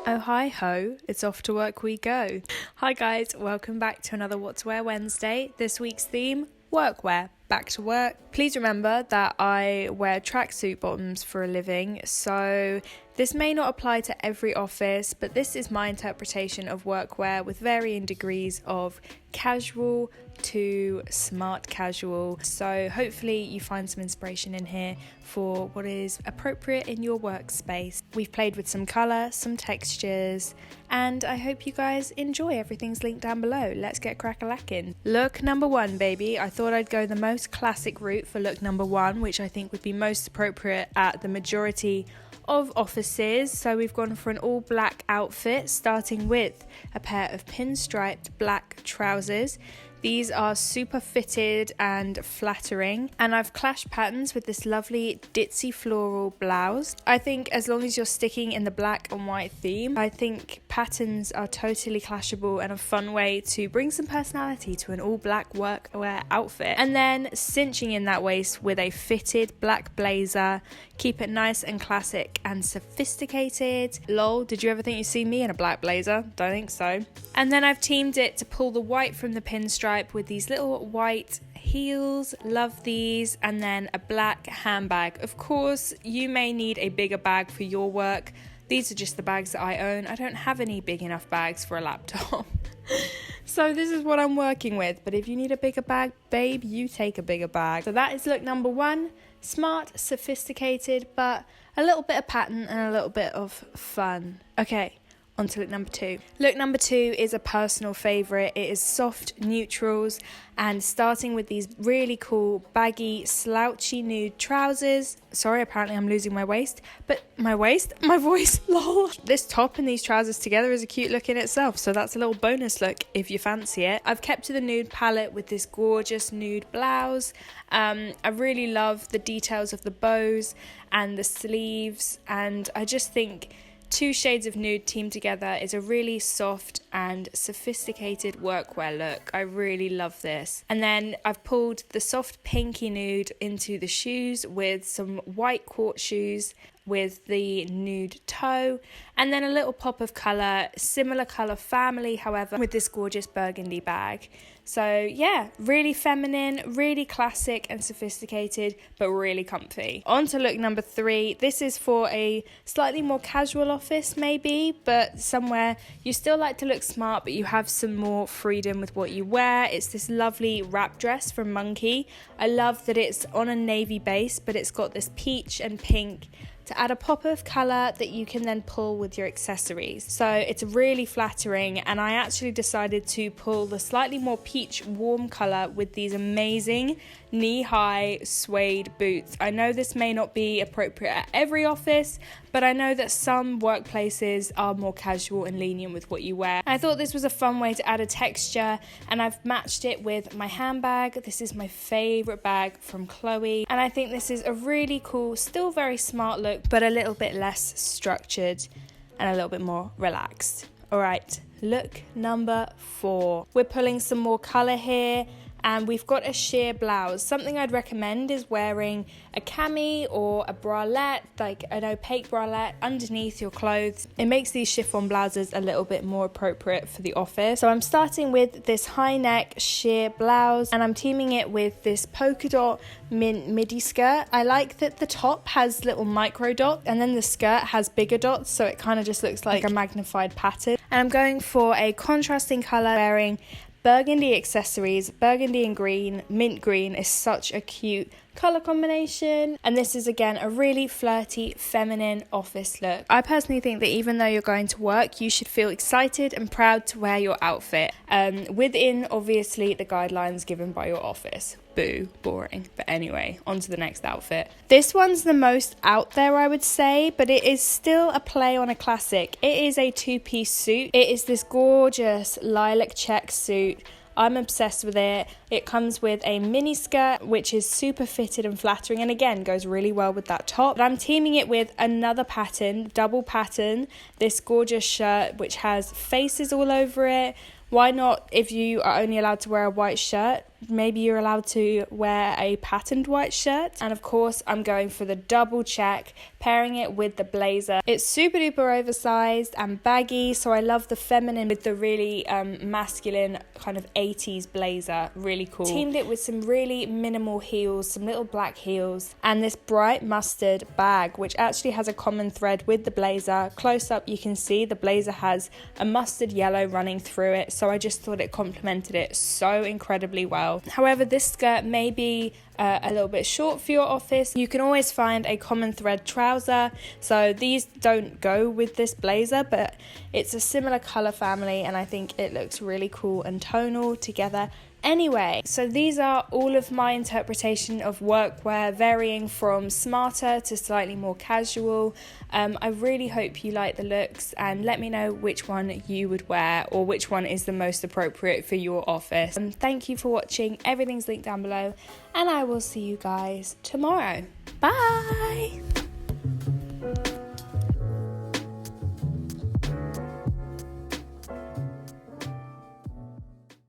Oh hi ho, it's off to work we go. Hi guys, welcome back to another What to Wear Wednesday. This week's theme, workwear. Back to work. Please remember that I wear tracksuit bottoms for a living, so this may not apply to every office, but this is my interpretation of workwear with varying degrees of casual to smart casual. So hopefully you find some inspiration in here for what is appropriate in your workspace. We've played with some colour, some textures, and I hope you guys enjoy. Everything's linked down below. Let's get crack-a-lackin'. Look number one, baby. I thought I'd go the most classic route for look number one, which I think would be most appropriate at the majority of offices. So we've gone for an all black outfit, starting with a pair of pinstriped black trousers. These are super fitted and flattering, and I've clashed patterns with this lovely ditzy floral blouse. I think as long as you're sticking in the black and white theme, I think patterns are totally clashable and a fun way to bring some personality to an all black workwear outfit. And then cinching in that waist with a fitted black blazer, keep it nice and classic and sophisticated. Lol, did you ever think you'd see me in a black blazer? Don't think so. And then I've teamed it to pull the white from the pinstripe with these little white heels, love these, and then a black handbag. Of course, you may need a bigger bag for your work. These are just the bags that I own. I don't have any big enough bags for a laptop. So this is what I'm working with, but if you need a bigger bag, babe, you take a bigger bag. So that is look number one. Smart, sophisticated, but a little bit of pattern and a little bit of fun. Okay, on to look number two. Look number two is a personal favourite. It is soft neutrals, and starting with these really cool baggy slouchy nude trousers. Sorry, apparently I'm losing my voice, lol. This top and these trousers together is a cute look in itself, so that's a little bonus look if you fancy it. I've kept to the nude palette with this gorgeous nude blouse. I really love the details of the bows and the sleeves, and I just think two shades of nude teamed together is a really soft and sophisticated workwear look. I really love this. And then I've pulled the soft pinky nude into the shoes with some white court shoes with the nude toe, and then a little pop of colour, similar colour family however, with this gorgeous burgundy bag. So yeah, really feminine, really classic and sophisticated, but really comfy. On to look number three. This is for a slightly more casual office maybe, but somewhere you still like to look smart, but you have some more freedom with what you wear. It's this lovely wrap dress from Monkey. I love that it's on a navy base, but it's got this peach and pink to add a pop of colour that you can then pull with your accessories. So it's really flattering, and I actually decided to pull the slightly more peach warm colour with these amazing knee-high suede boots. I know this may not be appropriate at every office, but I know that some workplaces are more casual and lenient with what you wear. I thought this was a fun way to add a texture, and I've matched it with my handbag. This is my favourite bag from Chloe, and I think this is a really cool, still very smart look, but a little bit less structured and a little bit more relaxed. Alright, look number four. We're pulling some more colour here, and we've got a sheer blouse. Something I'd recommend is wearing a cami or a bralette, like an opaque bralette underneath your clothes. It makes these chiffon blouses a little bit more appropriate for the office. So I'm starting with this high neck sheer blouse, and I'm teaming it with this polka dot mint midi skirt. I like that the top has little micro dots and then the skirt has bigger dots, so it kind of just looks like a magnified pattern. And I'm going for a contrasting colour, wearing burgundy accessories. Burgundy and green, mint green is such a cute colour combination, and this is again a really flirty feminine office look. I personally think that even though you're going to work, you should feel excited and proud to wear your outfit, within obviously the guidelines given by your office. Boo, boring. But anyway, on to the next outfit. This one's the most out there, I would say, but it is still a play on a classic. It is a two-piece suit. It is this gorgeous lilac check suit. I'm obsessed with it. It comes with a mini skirt, which is super fitted and flattering, and again goes really well with that top. But I'm teaming it with another pattern, double pattern, this gorgeous shirt which has faces all over it. Why not, if you are only allowed to wear a white shirt, maybe you're allowed to wear a patterned white shirt. And of course, I'm going for the double check, pairing it with the blazer. It's super duper oversized and baggy, so I love the feminine with the really masculine kind of 80s blazer. Really cool. Teamed it with some really minimal heels, some little black heels, and this bright mustard bag, which actually has a common thread with the blazer. Close up, you can see the blazer has a mustard yellow running through it, so I just thought it complemented it so incredibly well. However, this skirt may be a little bit short for your office. You can always find a common thread trouser, so these don't go with this blazer, but it's a similar color family and I think it looks really cool and tonal together. Anyway, so these are all of my interpretation of workwear, varying from smarter to slightly more casual. I really hope you like the looks, and let me know which one you would wear or which one is the most appropriate for your office. Thank you for watching. Everything's linked down below, and I will see you guys tomorrow. Bye!